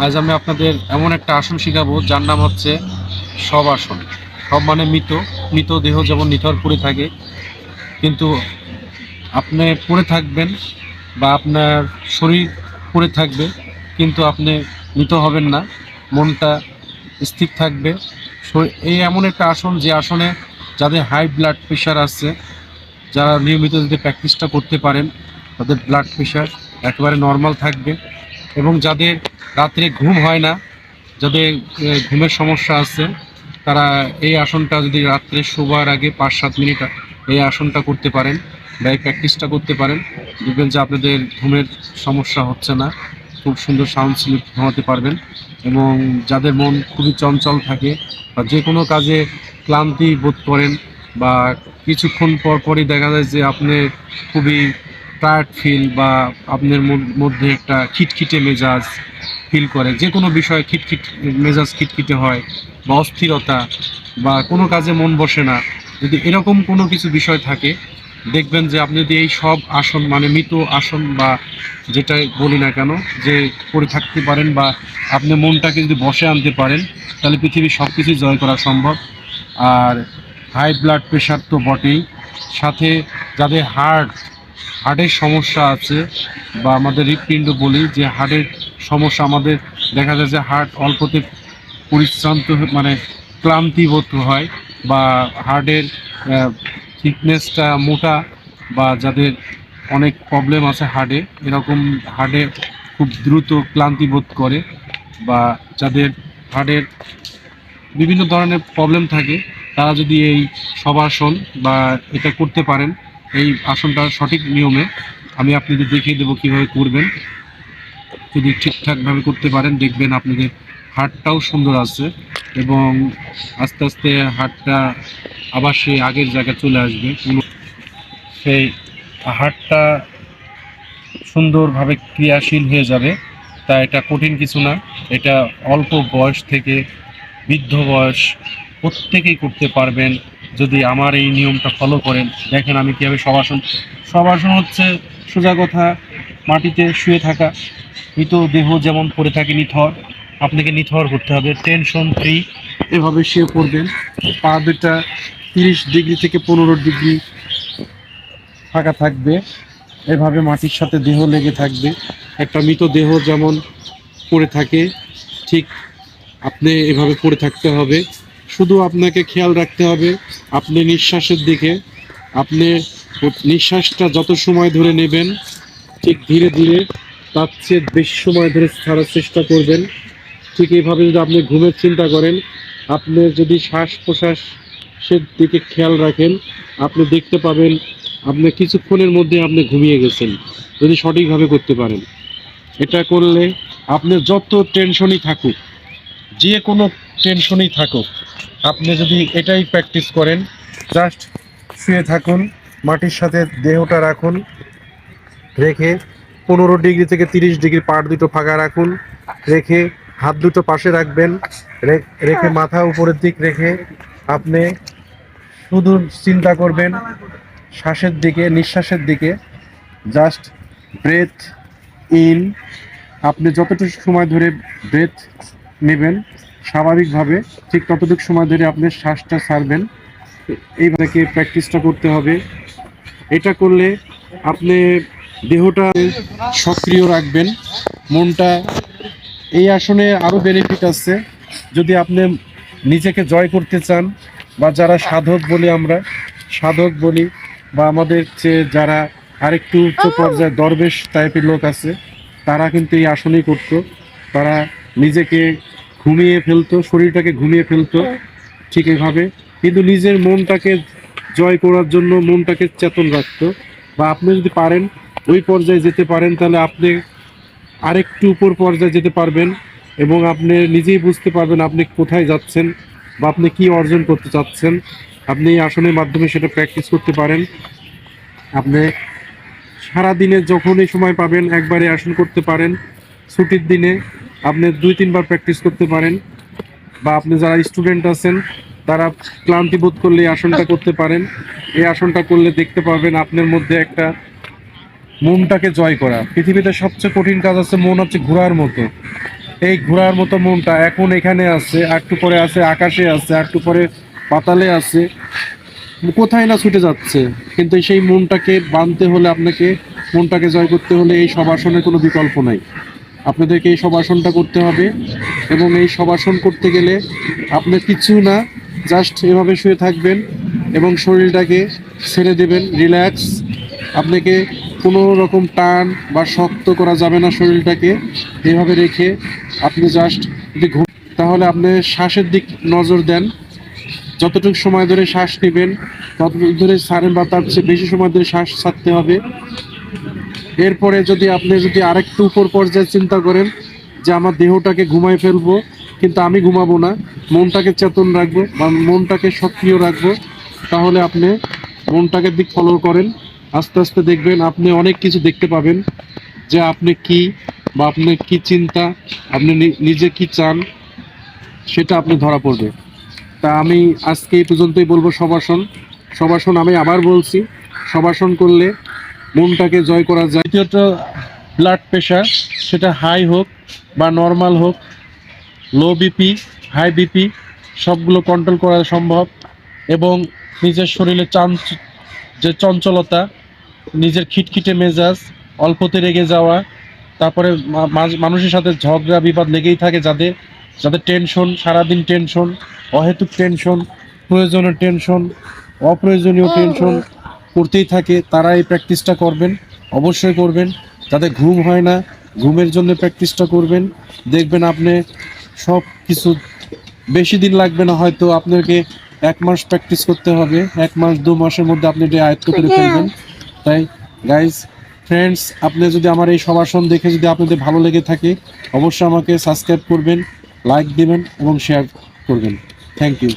আজ আমি আপনাদের এমন একটা আসন শিখাবো যার নাম হচ্ছে শবাসন। সব মানে মৃত। মৃত দেহ যেমন নিথর পড়ে থাকে, কিন্তু আপনি পড়ে থাকবেন বা আপনার শরীর পড়ে থাকবে, কিন্তু আপনি মৃত হবেন না, মনটা স্থির থাকবে। এই এমন একটা আসন যে আসনে যাদের হাই ব্লাড প্রেশার আছে, যারা নিয়মিত যদি প্র্যাকটিসটা করতে পারেন, তাদের ব্লাড প্রেশার একেবারে নর্মাল থাকবে। এবং যাদের রাত্রে ঘুম হয় না, যাদের ঘুমের সমস্যা আছে, তারা এই আসনটা যদি রাত্রে শোবার আগে 5-7 মিনিট এই আসনটা করতে পারেন বা এই প্র্যাকটিসটা করতে পারেন, দেখবেন যে আপনাদের ঘুমের সমস্যা হচ্ছে না, খুব সুন্দর সাউন্ড স্লিপ ঘুমাতে পারবেন। এবং যাদের মন খুবই চঞ্চল থাকে বা যে কোনো কাজে ক্লান্তি বোধ করেন, বা কিছুক্ষণ পর পরই দেখা যায় যে আপনি খুবই টায়ার্ড ফিল বা আপনার মধ্যে একটা খিটখিটে মেজাজ ফিল করে, যে কোনো বিষয়ে মেজাজ খিটখিটে হয় বা অস্থিরতা বা কোনো কাজে মন বসে না, যদি এরকম কোনো কিছু বিষয় থাকে, দেখবেন যে আপনি যদি এই সব আসন মানে মৃত আসন বা যেটাই বলি না কেন, যে করে থাকতে পারেন বা আপনি মনটাকে যদি বসে আনতে পারেন, তাহলে পৃথিবীর সব কিছু জয় করা সম্ভব। আর হাই ব্লাড প্রেশার তো বটেই, সাথে যাদের হার্টের সমস্যা আছে, বা আমাদের হৃৎপিণ্ড বলি, যে হার্টের সমস্যা, আমাদের দেখা যায় যে হার্ট অল্পতে পরিশ্রান্ত মানে ক্লান্তি বোধ হয়, বা হার্টের থিকনেসটা মোটা, বা যাদের অনেক প্রবলেম আছে হার্টে, এরকম হার্টে খুব দ্রুত ক্লান্তি বোধ করে, বা যাদের হার্টের বিভিন্ন ধরনের প্রবলেম থাকে, তারা যদি এই শবাসন বা এটা করতে পারেন, এই আসনটা সঠিক নিয়মে আমি আপনাদের দেখিয়ে দেবো কীভাবে করবেন। যদি ঠিকঠাকভাবে করতে পারেন, দেখবেন আপনাদের হার্টটাও সুন্দর আছে, এবং আস্তে আস্তে হার্টটা আবার সেই আগের জায়গায় চলে আসবে, সেই হার্টটা সুন্দরভাবে ক্রিয়াশীল হয়ে যাবে। তা এটা কঠিন কিছু না, এটা অল্প বয়স থেকে বৃদ্ধ বয়স প্রত্যেকেই করতে পারবেন যদি আমার এই নিয়মটা ফলো করেন। দেখেন আমি কীভাবে শবাসন। শবাসন হচ্ছে সোজা কথা, মাটিতে শুয়ে থাকা, মৃত দেহ যেমন পড়ে থাকে নিথর, আপনাকে নিথর করতে হবে, টেনশন ফ্রি। এভাবে শুয়ে পড়বেন, পা দুটা 30 ডিগ্রি থেকে 15 ডিগ্রি ফাঁকা থাকবে, এভাবে মাটির সাথে দেহ লেগে থাকবে। একটা মৃত দেহ যেমন পড়ে থাকে, ঠিক আপনি এভাবে পড়ে থাকতে হবে। শুধু আপনাকে খেয়াল রাখতে হবে আপনি নিঃশ্বাসের দিকে। আপনি নিঃশ্বাসটা যত সময় ধরে নেবেন, ঠিক ধীরে ধীরে তার চেয়ে বেশি সময় ধরে ছাড়ার চেষ্টা করবেন। ঠিক এইভাবে যদি আপনি ঘুমের চিন্তা করেন, আপনি যদি শ্বাস প্রশ্বাসের দিকে খেয়াল রাখেন, আপনি দেখতে পাবেন আপনি কিছুক্ষণের মধ্যে আপনি ঘুমিয়ে গেছেন, যদি সঠিকভাবে করতে পারেন। এটা করলে আপনার যত টেনশনই থাকুক, যে কোনো টেনশনই থাকুক, আপনি যদি এটাই প্র্যাকটিস করেন, জাস্ট শুয়ে থাকুন, মাটির সাথে দেহটা রাখুন, রেখে 15 ডিগ্রি থেকে 30 ডিগ্রি পাট দুটো ফাঁকা রাখুন, রেখে হাত দুটো পাশে রাখবেন, রেখে মাথা উপরের দিক রেখে আপনি শুধু চিন্তা করবেন শ্বাসের দিকে, নিঃশ্বাসের দিকে। জাস্ট ব্রেথ ইন, আপনি যতটুকু সময় ধরে ব্রেথ নেবেন স্বাভাবিকভাবে, ঠিক ততটুকু সময় ধরে আপনি শ্বাসটা ছাড়বেন। এইভাবে প্র্যাকটিসটা করতে হবে। এটা করলে আপনি দেহটা সক্রিয় রাখবেন, মনটা। এই আসনে আরও বেনিফিট আছে, যদি আপনি নিজেকে জয় করতে চান, বা যারা সাধক বলি, আমরা সাধক বলি, বা আমাদের চেয়ে যারা আরেকটু উচ্চ পর্যায়ে দরবেশ টাইপের লোক আছে, তারা কিন্তু এই আসনই করতো। তারা নিজেকে ঘুমিয়ে ফেলতো, শরীরটাকে ঘুমিয়ে ফেলতো ঠিক এভাবে, কিন্তু নিজের মনটাকে জয় করার জন্য মনটাকে চেতন রাখতো। বা আপনি যদি পারেন ওই পর্যায়ে যেতে পারেন, তাহলে আপনি আরেকটু উপর পর্যায়ে যেতে পারবেন, এবং আপনি নিজেই বুঝতে পারবেন আপনি কোথায় যাচ্ছেন বা আপনি কি অর্জন করতে চাচ্ছেন। আপনি এই আসনের মাধ্যমে সেটা প্র্যাকটিস করতে পারেন। আপনি সারাদিনে যখনই সময় পাবেন একবারে আসন করতে পারেন, ছুটির দিনে আপনি 2-3 বার প্র্যাকটিস করতে পারেন, বা আপনি যারা স্টুডেন্ট আছেন তারা ক্লান্তি বোধ করলে এই আসনটা করতে পারেন। এই আসনটা করলে দেখতে পাবেন আপনার মধ্যে একটা মনটাকে জয় করা। পৃথিবীতে সবচেয়ে কঠিন কাজ আছে, মন হচ্ছে ঘোড়ার মতো, এই ঘোড়ার মতো মনটা এখন এখানে আছে, একটু পরে আছে আকাশে, আছে একটু পরে পাতালে আছে, কোথায় না ছুটে যাচ্ছে। কিন্তু সেই মনটাকে বাঁধতে হলে আপনাকে, মনটাকে জয় করতে হলে এই শবাসনের কোনো বিকল্প নাই। আপনাদেরকে এই শবাসনটা করতে হবে। এবং এই শবাসন করতে গেলে আপনার কিছু না, জাস্ট এভাবে শুয়ে থাকবেন এবং শরীরটাকে ছেড়ে দেবেন, রিল্যাক্স। আপনাকে কোনো রকম টান বা শক্ত করা যাবে না শরীরটাকে। এভাবে রেখে আপনি জাস্ট যদি তাহলে আপনি শ্বাসের দিক নজর দেন। যতটুকু সময় ধরে শ্বাস নেবেন ততটুকু ধরে ছাড়েন, বা তার চেয়ে বেশি সময় ধরে শ্বাস ছাড়তে হবে। এরপরে যদি আপনি আরেকটু উপর পর্যায়ে চিন্তা করেন যে আমার দেহটাকে ঘুমাই ফেলবো, কিন্তু আমি ঘুমাবো না, মনটাকে চেতন রাখবো বা মনটাকে সক্রিয় রাখবো, তাহলে আপনি মনটাকে দিক ফলো করেন। আস্তে আস্তে দেখবেন আপনি অনেক কিছু দেখতে পাবেন, যে আপনি কি বা আপনার কি চিন্তা, আপনি নিজে কি চান, সেটা আপনি ধরা পড়বে। তা আমি আজকে এই পর্যন্তই বলবো। শবাসন আমি আবার বলছি, শবাসন করলে মনটাকে জয় করা যায়। দ্বিতীয়ত, ব্লাড প্রেশার, সেটা হাই হোক বা নর্মাল হোক, লো বিপি, হাই বিপি, সবগুলো কন্ট্রোল করা সম্ভব। এবং নিজের শরীরে যে চঞ্চলতা, নিজের খিটখিটে মেজাজ, অল্পতে রেগে যাওয়া, তারপরে মানুষের সাথে ঝগড়া বিবাদ লেগেই থাকে, যাদের যাদের টেনশন, সারাদিন টেনশন, অহেতুক টেনশন, প্রয়োজনীয় টেনশন, অপ্রয়োজনীয় টেনশন করতেই থাকে, তারা এই প্র্যাকটিসটা করবেন, অবশ্যই করবেন। যাদের ঘুম হয় না, ঘুমের জন্য প্র্যাকটিসটা করবেন। দেখবেন আপনি সব কিছু, বেশি দিন লাগবে না, হয়তো আপনাকে 1 মাস প্র্যাকটিস করতে হবে, 1 মাস 2 মাসের মধ্যে আপনি এটা আয়ত্ত করে ফেলবেন। তাই গাইজ, ফ্রেন্ডস, আপনি যদি আমার এই শবাসন দেখে যদি আপনাদের ভালো লেগে থাকে, অবশ্যই আমাকে সাবস্ক্রাইব করবেন, লাইক দিবেন এবং শেয়ার করবেন। Thank you.